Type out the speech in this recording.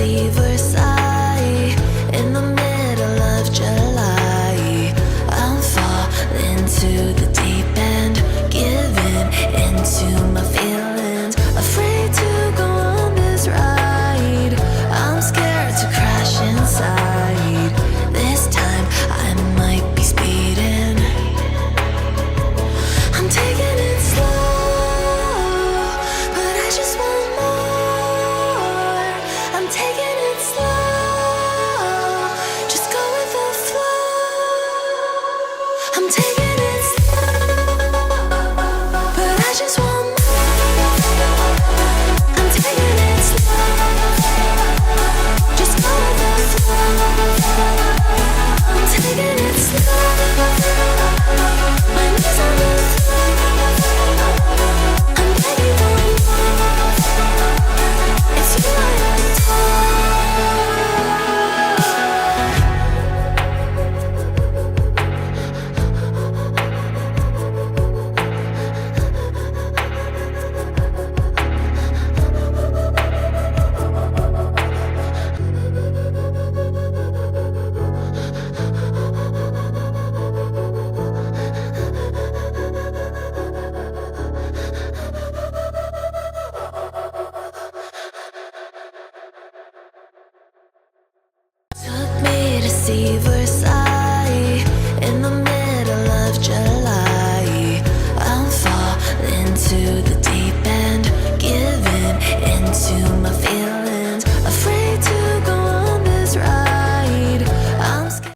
see Versailles in the middle of July. I'm falling to the deep end, giving into my feelings, afraid to go on this ride. I'm scared to crash inside. This time I might be speeding. I'm taking it slow, but I just want more. I'm taking it slow, just go with the flow. I'm taking it slow, but I just want more. I'm taking it slow, just go with the flow. I'm taking it slow, my knees on the floor. I'm begging for more. It's you I took me to see Versailles in the middle of July. I'm falling to the deep end, giving into my feelings.